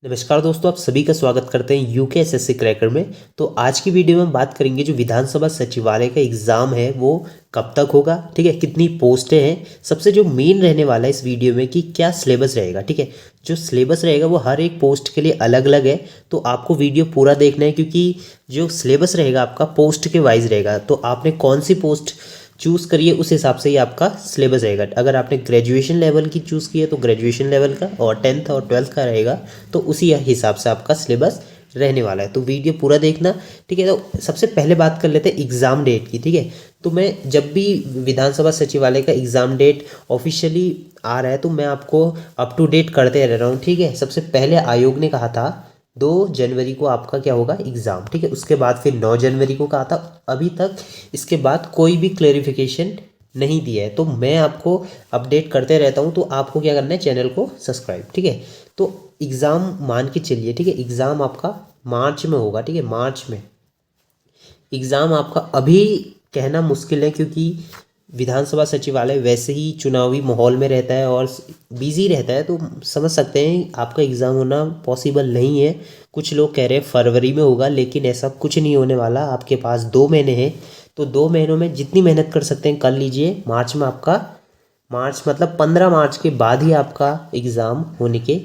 नमस्कार दोस्तों, आप सभी का स्वागत करते हैं यूके एसएससी क्रैकर में। तो आज की वीडियो में हम बात करेंगे जो विधानसभा सचिवालय का एग्ज़ाम है वो कब तक होगा, ठीक है, कितनी पोस्टें हैं। सबसे जो मेन रहने वाला है इस वीडियो में कि क्या सिलेबस रहेगा, ठीक है। जो सिलेबस रहेगा वो हर एक पोस्ट के लिए अलग अलग है, तो आपको वीडियो पूरा देखना है क्योंकि जो सिलेबस रहेगा आपका पोस्ट के वाइज रहेगा। तो आपने कौन सी पोस्ट चूज़ करिए उस हिसाब से ही आपका सिलेबस रहेगा। अगर आपने ग्रेजुएशन लेवल की चूज़ की है तो ग्रेजुएशन लेवल का, और 10th और 12th का रहेगा तो उसी हिसाब से आपका सिलेबस रहने वाला है। तो वीडियो पूरा देखना, ठीक है। तो सबसे पहले बात कर लेते हैं एग्ज़ाम डेट की, ठीक है। तो मैं जब भी विधानसभा सचिवालय का एग्ज़ाम डेट ऑफिशियली आ रहा है तो मैं आपको अप टू डेट करते रह रहा हूँ, ठीक है। सबसे पहले आयोग ने कहा था 2 जनवरी को आपका क्या होगा एग्ज़ाम, ठीक है। उसके बाद फिर 9 जनवरी को कहा था। अभी तक इसके बाद कोई भी क्लेरिफिकेशन नहीं दिया है, तो मैं आपको अपडेट करते रहता हूँ। तो आपको क्या करना है, चैनल को सब्सक्राइब, ठीक है। तो एग्ज़ाम मान के चलिए, ठीक है, एग्ज़ाम आपका मार्च में होगा, ठीक है। मार्च में एग्ज़ाम आपका अभी कहना मुश्किल है क्योंकि विधानसभा सचिवालय वैसे ही चुनावी माहौल में रहता है और बिजी रहता है, तो समझ सकते हैं आपका एग्ज़ाम होना पॉसिबल नहीं है। कुछ लोग कह रहे हैं फरवरी में होगा, लेकिन ऐसा कुछ नहीं होने वाला। आपके पास 2 महीने हैं, तो 2 महीनों में जितनी मेहनत कर सकते हैं कर लीजिए। मार्च में आपका, मार्च मतलब 15 मार्च के बाद ही आपका एग्ज़ाम होने के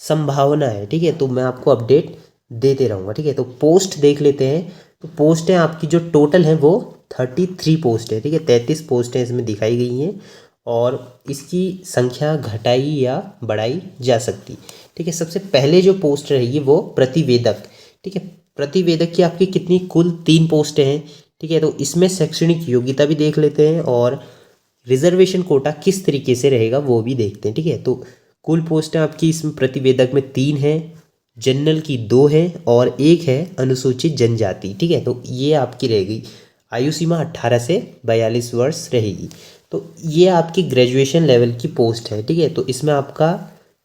संभावना है, ठीक है। तो मैं आपको अपडेट देते रहूँगा, ठीक है। तो पोस्ट देख लेते हैं। तो पोस्टें आपकी जो टोटल है वो 33 पोस्ट है, ठीक है। 33 पोस्टें इसमें दिखाई गई हैं और इसकी संख्या घटाई या बढ़ाई जा सकती, ठीक है। सबसे पहले जो पोस्ट रहेगी वो प्रतिवेदक, ठीक है। प्रतिवेदक की आपकी कितनी, कुल 3 पोस्टें हैं, ठीक है। तो इसमें शैक्षणिक योग्यता भी देख लेते हैं और रिजर्वेशन कोटा किस तरीके से रहेगा वो भी देखते हैं, ठीक है। तो कुल पोस्टें आपकी इसमें प्रतिवेदक में 3 हैं, जनरल की 2 है और 1 है अनुसूचित जनजाति, ठीक है। तो ये आपकी रहेगी। आयु सीमा 18 से 42 वर्ष रहेगी। तो ये आपकी ग्रेजुएशन लेवल की पोस्ट है, ठीक है। तो इसमें आपका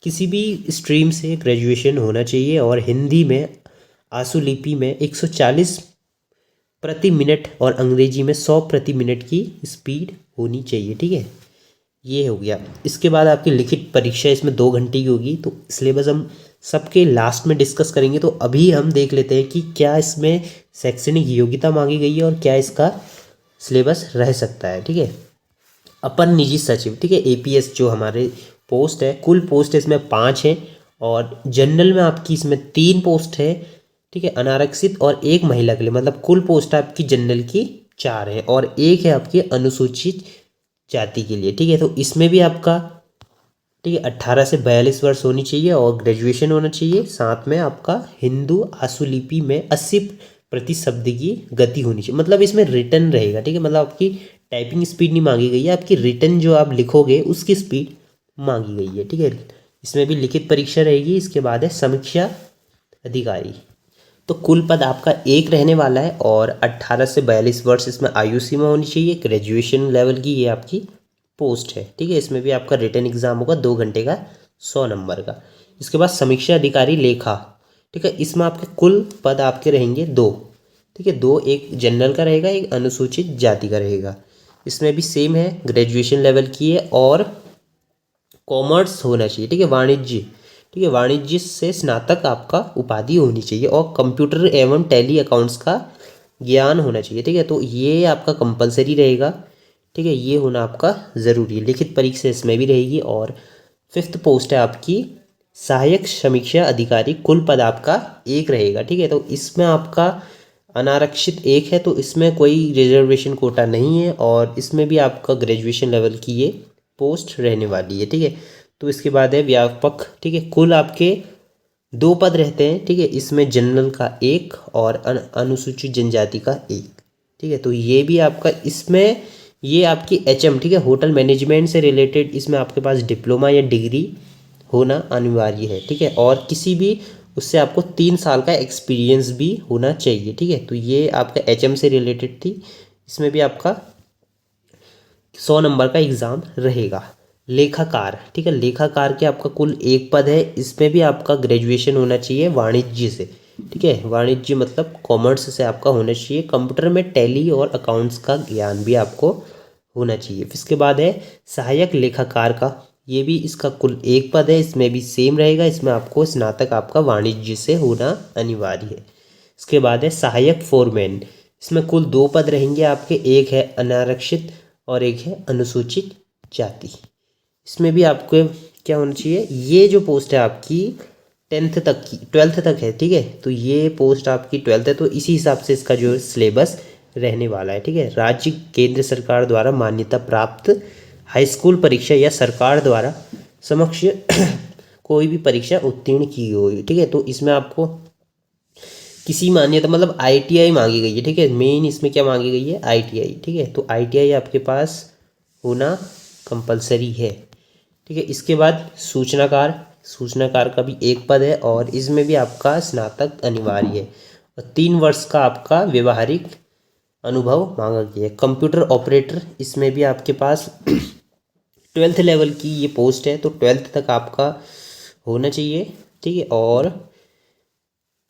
किसी भी स्ट्रीम से ग्रेजुएशन होना चाहिए और हिंदी में आशुलिपि में 140 प्रति मिनट और अंग्रेजी में 100 प्रति मिनट की स्पीड होनी चाहिए, ठीक है। ये हो गया। इसके बाद आपकी लिखित परीक्षा इसमें 2 घंटे की होगी। तो सिलेबस हम सबके लास्ट में डिस्कस करेंगे। तो अभी हम देख लेते हैं कि क्या इसमें शैक्षणिक योग्यता मांगी गई है और क्या इसका सिलेबस रह सकता है, ठीक है। अपर निजी सचिव, ठीक है, एपीएस जो हमारे पोस्ट है, कुल पोस्ट इसमें 5 है और जनरल में आपकी इसमें 3 पोस्ट है, ठीक है। अनारक्षित और 1 महिला के लिए, मतलब कुल पोस्ट आपकी जनरल की 4 है और 1 है आपकी अनुसूचित जाति के लिए, ठीक है। तो इसमें भी आपका, ठीक है, 18 से 42 वर्ष होनी चाहिए और ग्रेजुएशन होना चाहिए। साथ में आपका हिंदू आशुलिपि में 80 प्रति शब्द की गति होनी चाहिए। मतलब इसमें रिटर्न रहेगा, ठीक है। मतलब आपकी टाइपिंग स्पीड नहीं मांगी गई है, आपकी रिटर्न जो आप लिखोगे उसकी स्पीड मांगी गई है, ठीक है। इसमें भी लिखित परीक्षा रहेगी। इसके बाद है समीक्षा अधिकारी। तो कुल पद आपका 1 रहने वाला है और 18 से 42 वर्ष इसमें आयु सीमा होनी चाहिए। ग्रेजुएशन लेवल की ये आपकी पोस्ट है, ठीक है। इसमें भी आपका रिटन एग्जाम होगा 2 घंटे का, 100 नंबर का। इसके बाद समीक्षा अधिकारी लेखा, ठीक है। इसमें आपके कुल पद आपके रहेंगे 2, ठीक है। 2, एक जनरल का रहेगा, एक अनुसूचित जाति का रहेगा। इसमें भी सेम है, ग्रेजुएशन लेवल की है और कॉमर्स होना चाहिए, ठीक है। वाणिज्य, ठीक है, वाणिज्य से स्नातक आपका उपाधि होनी चाहिए और कंप्यूटर एवं टैली अकाउंट्स का ज्ञान होना चाहिए, ठीक है। तो ये आपका कंपलसरी रहेगा, ठीक है। ये होना आपका ज़रूरी है। लिखित परीक्षा इसमें भी रहेगी। और 5th पोस्ट है आपकी सहायक समीक्षा अधिकारी। कुल पद आपका 1 रहेगा, ठीक है। तो इसमें आपका अनारक्षित 1 है, तो इसमें कोई रिजर्वेशन कोटा नहीं है और इसमें भी आपका ग्रेजुएशन लेवल की ये पोस्ट रहने वाली है, ठीक है। तो इसके बाद है व्यापक, ठीक है। कुल आपके 2 पद रहते हैं, ठीक है। इसमें जनरल का 1 और अनुसूचित जनजाति का 1, ठीक है। तो ये भी आपका इसमें, ये आपकी एचएम, ठीक है, होटल मैनेजमेंट से रिलेटेड इसमें आपके पास डिप्लोमा या डिग्री होना अनिवार्य है, ठीक है। और किसी भी उससे आपको 3 साल का एक्सपीरियंस भी होना चाहिए, ठीक है। तो ये आपका एचएम से रिलेटेड थी। इसमें भी आपका 100 नंबर का एग्ज़ाम रहेगा। लेखाकार, ठीक है, लेखाकार के आपका कुल 1 पद है। इसमें भी आपका ग्रेजुएशन होना चाहिए वाणिज्य से, ठीक है। वाणिज्य मतलब कॉमर्स से आपका होना चाहिए। कंप्यूटर में टैली और अकाउंट्स का ज्ञान भी आपको होना चाहिए। इसके बाद है सहायक लेखाकार का ये भी इसका कुल एक पद है, इसमें भी सेम रहेगा, इसमें आपको स्नातक आपका वाणिज्य से होना अनिवार्य है। इसके बाद है सहायक फोरमैन, इसमें कुल दो पद रहेंगे आपके, एक है अनारक्षित और एक है अनुसूचित जाति। इसमें भी आपको क्या होना चाहिए, ये जो पोस्ट है आपकी 10th तक की, 12th तक है, ठीक है। तो ये पोस्ट आपकी 12th है, तो इसी हिसाब से इसका जो सिलेबस रहने वाला है, ठीक है। राज्य केंद्र सरकार द्वारा मान्यता प्राप्त हाई स्कूल परीक्षा या सरकार द्वारा समक्ष कोई भी परीक्षा उत्तीर्ण की हुई, ठीक है। तो इसमें आपको किसी मान्यता मतलब आईटीआई मांगी गई है, ठीक है। मेन इसमें क्या मांगी गई है, आईटीआई, ठीक है। तो आईटीआई आपके पास होना कंपलसरी है, ठीक है। इसके बाद सूचनाकार, सूचनाकार का भी एक पद है और इसमें भी आपका स्नातक अनिवार्य है और 3 वर्ष का आपका व्यवहारिक अनुभव मांगा गया है। कंप्यूटर ऑपरेटर, इसमें भी आपके पास 12th लेवल की ये पोस्ट है, तो 12th तक आपका होना चाहिए, ठीक है। और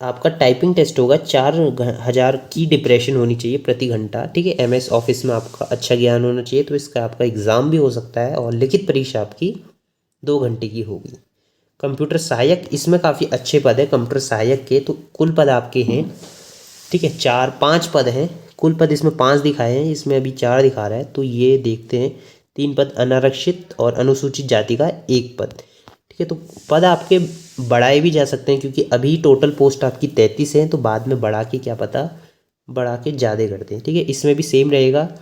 आपका टाइपिंग टेस्ट होगा, 4000 की डिप्रेशन होनी चाहिए प्रति घंटा, ठीक है। एमएस ऑफिस में आपका अच्छा ज्ञान होना चाहिए, तो इसका आपका एग्ज़ाम भी हो सकता है और लिखित परीक्षा आपकी 2 घंटे की होगी। कंप्यूटर सहायक, इसमें काफ़ी अच्छे पद है कंप्यूटर सहायक के, तो कुल पद आपके हैं, ठीक है, 5 पद हैं। कुल पद इसमें 5 दिखाए हैं, इसमें अभी 4 दिखा रहा है, तो ये देखते हैं। 3 पद अनारक्षित और अनुसूचित जाति का 1 पद, ठीक है। तो पद आपके बढ़ाए भी जा सकते हैं, क्योंकि अभी टोटल पोस्ट आपकी 33 है, तो बाद में बढ़ा के क्या पता बढ़ा के ज़्यादा करते हैं, ठीक है। इसमें भी सेम रहेगा,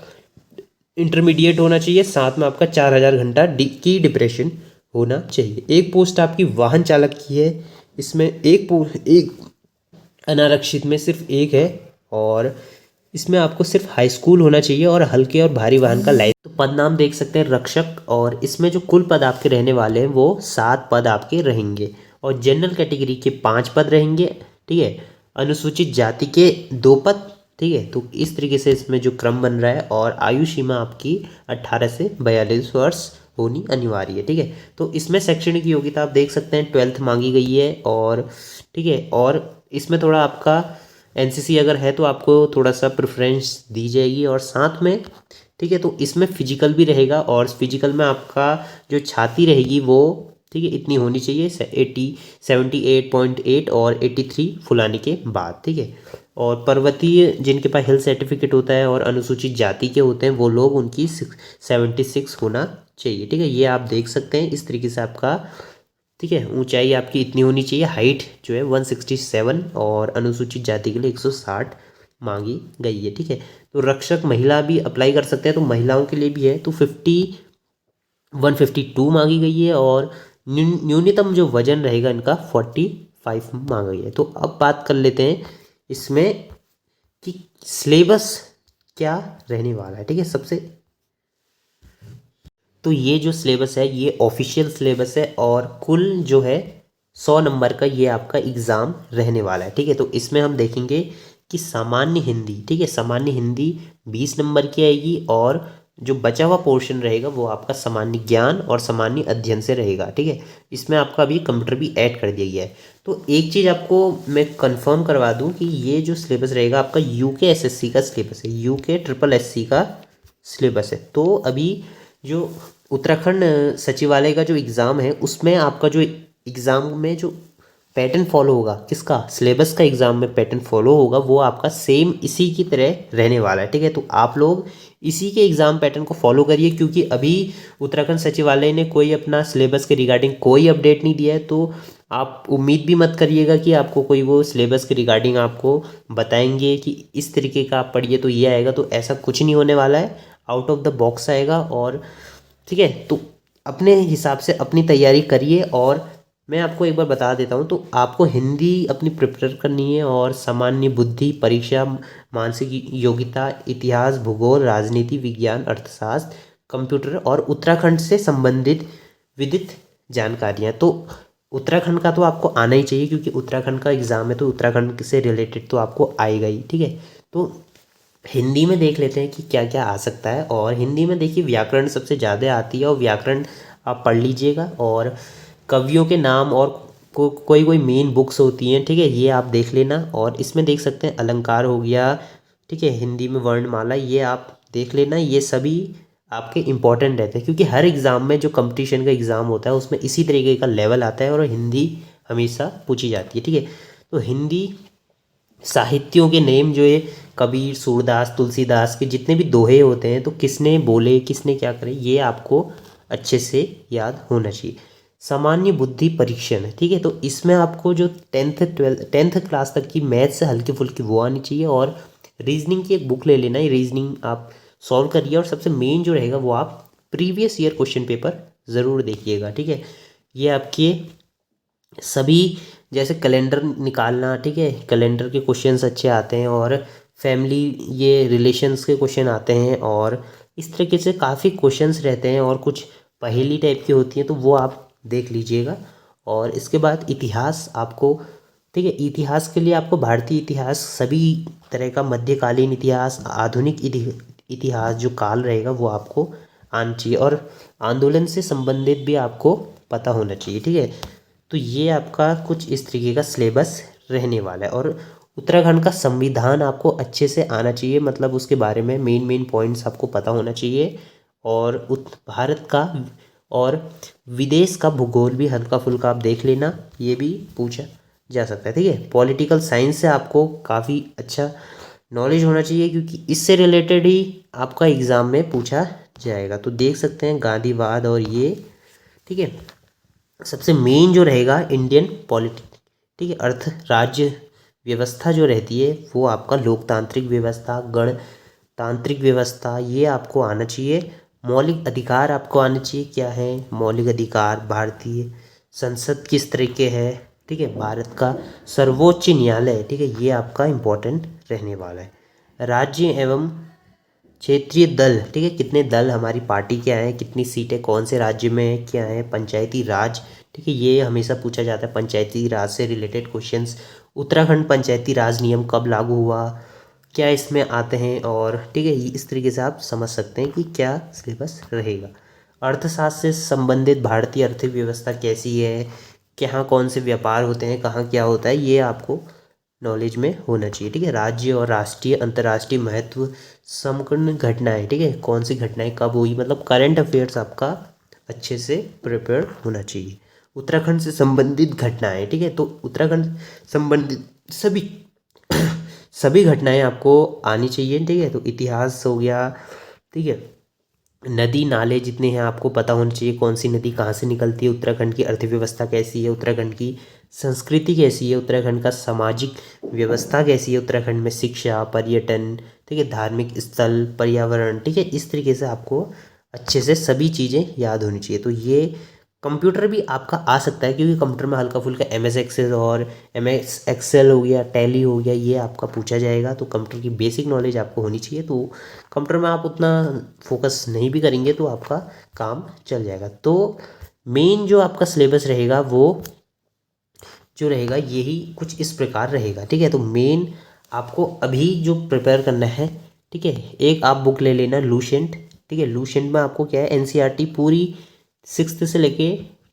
इंटरमीडिएट होना चाहिए, साथ में आपका 4000 घंटा की डिप्रेशन होना चाहिए। एक पोस्ट आपकी वाहन चालक की है, इसमें एक अनारक्षित में सिर्फ एक है और इसमें आपको सिर्फ हाई स्कूल होना चाहिए और हल्के और भारी वाहन का लाइसेंस। तो पद नाम देख सकते हैं रक्षक, और इसमें जो कुल पद आपके रहने वाले हैं वो 7 पद आपके रहेंगे और जनरल कैटेगरी के 5 पद रहेंगे, ठीक है। अनुसूचित जाति के 2 पद, ठीक है। तो इस तरीके से इसमें जो क्रम बन रहा है और आयु सीमा आपकी 18 से 42 वर्ष होनी अनिवार्य है, ठीक है। तो इसमें शैक्षणिक योग्यता आप देख सकते हैं 12th मांगी गई है और ठीक है, और इसमें थोड़ा आपका एनसीसी अगर है तो आपको थोड़ा सा प्रेफरेंस दी जाएगी और साथ में, ठीक है। तो इसमें फिजिकल भी रहेगा और फिजिकल में आपका जो छाती रहेगी वो, ठीक है, इतनी होनी चाहिए 78.8 और 83 फुलाने के बाद, ठीक है। और पर्वतीय जिनके पास हेल्थ सर्टिफिकेट होता है और अनुसूचित जाति के होते हैं वो लोग, उनकी 76 होना चाहिए, ठीक है। ये आप देख सकते हैं इस तरीके से आपका, ठीक है। ऊंचाई आपकी इतनी होनी चाहिए, हाइट जो है 167 और अनुसूचित जाति के लिए 160 मांगी गई है, ठीक है। तो रक्षक महिला भी अप्लाई कर सकते हैं, तो महिलाओं के लिए भी है, तो 152 मांगी गई है और न्यूनतम जो वजन रहेगा इनका 45 मांगा गया है। तो अब बात कर लेते हैं इसमें कि सिलेबस क्या रहने वाला है, ठीक है। सबसे तो ये जो सिलेबस है ये ऑफिशियल सिलेबस है और कुल जो है 100 नंबर का ये आपका एग्ज़ाम रहने वाला है, ठीक है। तो इसमें हम देखेंगे कि सामान्य हिंदी, ठीक है, सामान्य हिंदी 20 नंबर की आएगी और जो बचा हुआ पोर्शन रहेगा वो आपका सामान्य ज्ञान और सामान्य अध्ययन से रहेगा, ठीक है। इसमें आपका अभी कंप्यूटर भी ऐड कर दिया गया है। तो एक चीज़ आपको मैं कंफर्म करवा दूं कि ये जो सिलेबस रहेगा आपका यूके एसएससी का सिलेबस है, यूके ट्रिपल एससी का सिलेबस है। तो अभी जो उत्तराखंड सचिवालय का जो एग्ज़ाम है उसमें आपका जो एग्ज़ाम में जो पैटर्न फॉलो होगा, किसका, सिलेबस का एग्ज़ाम में पैटर्न फॉलो होगा वो आपका सेम इसी की तरह रहने वाला है, ठीक है। तो आप लोग इसी के एग्ज़ाम पैटर्न को फॉलो करिए, क्योंकि अभी उत्तराखंड सचिवालय ने कोई अपना सिलेबस के रिगार्डिंग कोई अपडेट नहीं दिया है। तो आप उम्मीद भी मत करिएगा कि आपको कोई वो सिलेबस के रिगार्डिंग आपको बताएंगे कि इस तरीके का आप पढ़िए तो ये आएगा, तो ऐसा कुछ नहीं होने वाला है। आउट ऑफ द बॉक्स आएगा और ठीक है, तो अपने हिसाब से अपनी तैयारी करिए। और मैं आपको एक बार बता देता हूँ, तो आपको हिंदी अपनी प्रिपेयर करनी है और सामान्य बुद्धि परीक्षा, मानसिक योग्यता, इतिहास, भूगोल, राजनीति विज्ञान, अर्थशास्त्र, कंप्यूटर और उत्तराखंड से संबंधित विदित जानकारियाँ। तो उत्तराखंड का तो आपको आना ही चाहिए, क्योंकि उत्तराखंड का एग्ज़ाम है तो उत्तराखंड से रिलेटेड तो आपको आएगा ही, ठीक है। तो हिंदी में देख लेते हैं कि क्या क्या आ सकता है। और हिंदी में देखिए व्याकरण सबसे ज़्यादा आती है और व्याकरण आप पढ़ लीजिएगा, और कवियों के नाम और कोई मेन बुक्स होती हैं, ठीक है, ये आप देख लेना। और इसमें देख सकते हैं अलंकार हो गया, ठीक है, हिंदी में वर्णमाला, ये आप देख लेना। ये सभी आपके इम्पॉर्टेंट रहते हैं, क्योंकि हर एग्ज़ाम में जो कंपटीशन का एग्ज़ाम होता है उसमें इसी तरीके का लेवल आता है और हिंदी हमेशा पूछी जाती है। ठीक है, तो हिंदी साहित्यों के नेम जो है कबीर, सूरदास, तुलसीदास के जितने भी दोहे होते हैं तो किसने बोले, किसने क्या करे, ये आपको अच्छे से याद होना चाहिए। सामान्य बुद्धि परीक्षण, ठीक है, तो इसमें आपको जो टेंथ क्लास तक की मैथ से हल्की फुल्की वो आनी चाहिए, और रीजनिंग की एक बुक ले लेना है, रीजनिंग आप सॉल्व करिए, और सबसे मेन जो रहेगा वो आप प्रीवियस ईयर क्वेश्चन पेपर ज़रूर देखिएगा। ठीक है, ये आपके सभी जैसे कैलेंडर निकालना, ठीक है, कैलेंडर के क्वेश्चंस अच्छे आते हैं, और फैमिली ये रिलेशंस के क्वेश्चन आते हैं, और इस तरीके से काफ़ी क्वेश्चंस रहते हैं, और कुछ पहेली टाइप की होती हैं तो वो आप देख लीजिएगा। और इसके बाद इतिहास आपको, ठीक है, इतिहास के लिए आपको भारतीय इतिहास, सभी तरह का मध्यकालीन इतिहास, आधुनिक इतिहास जो काल रहेगा वो आपको आना चाहिए, और आंदोलन से संबंधित भी आपको पता होना चाहिए। ठीक है, तो ये आपका कुछ इस तरीके का सिलेबस रहने वाला है। और उत्तराखंड का संविधान आपको अच्छे से आना चाहिए, मतलब उसके बारे में मेन पॉइंट्स आपको पता होना चाहिए, और भारत का और विदेश का भूगोल भी हल्का फुल्का आप देख लेना, ये भी पूछा जा सकता है। ठीक है, पॉलिटिकल साइंस से आपको काफ़ी अच्छा नॉलेज होना चाहिए, क्योंकि इससे रिलेटेड ही आपका एग्ज़ाम में पूछा जाएगा। तो देख सकते हैं गांधीवाद और ये, ठीक है, सबसे मेन जो रहेगा इंडियन पॉलिटिक, ठीक है, अर्थ राज्य व्यवस्था जो रहती है वो आपका लोकतांत्रिक व्यवस्था, गणतांत्रिक व्यवस्था, ये आपको आना चाहिए। मौलिक अधिकार आपको आने चाहिए, क्या है मौलिक अधिकार, भारतीय संसद किस तरीके है, ठीक है, भारत का सर्वोच्च न्यायालय, ठीक है, ये आपका इम्पोर्टेंट रहने वाला है। राज्य एवं क्षेत्रीय दल, ठीक है, कितने दल हमारी पार्टी क्या है, कितनी सीटें कौन से राज्य में है, क्या है पंचायती राज, ठीक है, ये हमेशा पूछा जाता है, पंचायती राज से रिलेटेड क्वेश्चंस। उत्तराखंड पंचायती राज नियम कब लागू हुआ, क्या इसमें आते हैं, और ठीक है, इस तरीके से आप समझ सकते हैं कि क्या सिलेबस रहेगा। अर्थशास्त्र से संबंधित भारतीय आर्थिक व्यवस्था कैसी है, कहाँ कौन से व्यापार होते हैं, कहाँ क्या होता है, ये आपको नॉलेज में होना चाहिए। ठीक है, राज्य और राष्ट्रीय अंतर्राष्ट्रीय महत्व संपूर्ण घटनाएं, ठीक है, कौन सी घटनाएं कब हुई, मतलब करंट अफेयर्स आपका अच्छे से प्रिपेयर होना चाहिए। उत्तराखंड से संबंधित घटनाएं, ठीक है, तो उत्तराखंड संबंधित सभी सभी घटनाएं आपको आनी चाहिए। ठीक है, तो इतिहास हो गया, ठीक है, नदी नाले जितने हैं आपको पता होना चाहिए, कौन सी नदी कहाँ से निकलती है, उत्तराखंड की अर्थव्यवस्था कैसी है, उत्तराखंड की संस्कृति कैसी है, उत्तराखंड का सामाजिक व्यवस्था कैसी है, उत्तराखंड में शिक्षा, पर्यटन, ठीक है, धार्मिक स्थल, पर्यावरण, ठीक है, इस तरीके से आपको अच्छे से सभी चीज़ें याद होनी चाहिए। तो ये कंप्यूटर भी आपका आ सकता है, क्योंकि कंप्यूटर में हल्का फुल्का MS एक्सेल और MS एक्सेल हो गया, टैली हो गया, ये आपका पूछा जाएगा। तो कंप्यूटर की बेसिक नॉलेज आपको होनी चाहिए, तो कंप्यूटर में आप उतना फोकस नहीं भी करेंगे तो आपका काम चल जाएगा। तो मेन जो आपका सिलेबस रहेगा वो जो रहेगा यही कुछ इस प्रकार रहेगा। ठीक है, तो मेन आपको अभी जो प्रिपेयर करना है, ठीक है, एक आप बुक ले लेना लूसेंट, ठीक है, लूसेंट में आपको क्या है NCERT पूरी 6th से लेके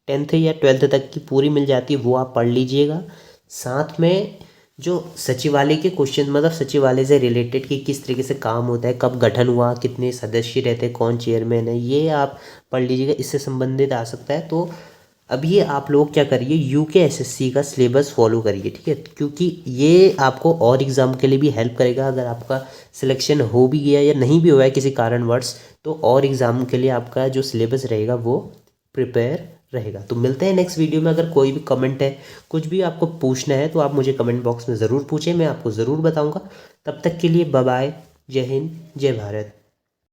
10th या 12th तक की पूरी मिल जाती है, वो आप पढ़ लीजिएगा। साथ में जो सचिवालय के क्वेश्चन, मतलब सचिवालय से रिलेटेड कि किस तरीके से काम होता है, कब गठन हुआ, कितने सदस्य रहते हैं, कौन चेयरमैन है, ये आप पढ़ लीजिएगा, इससे संबंधित आ सकता है। तो अभी आप लोग क्या करिए, UKSSC का सिलेबस फॉलो करिए, ठीक है, क्योंकि ये आपको और एग्ज़ाम के लिए भी हेल्प करेगा। अगर आपका सिलेक्शन हो भी गया या नहीं भी हुआ है किसी कारणवश, तो और एग्ज़ाम के लिए आपका जो सिलेबस रहेगा वो प्रिपेयर रहेगा। तो मिलते हैं नेक्स्ट वीडियो में। अगर कोई भी कमेंट है, कुछ भी आपको पूछना है, तो आप मुझे कमेंट बॉक्स में ज़रूर पूछें, मैं आपको ज़रूर बताऊँगा। तब तक के लिए बाय बाय, जय हिंद, जय भारत।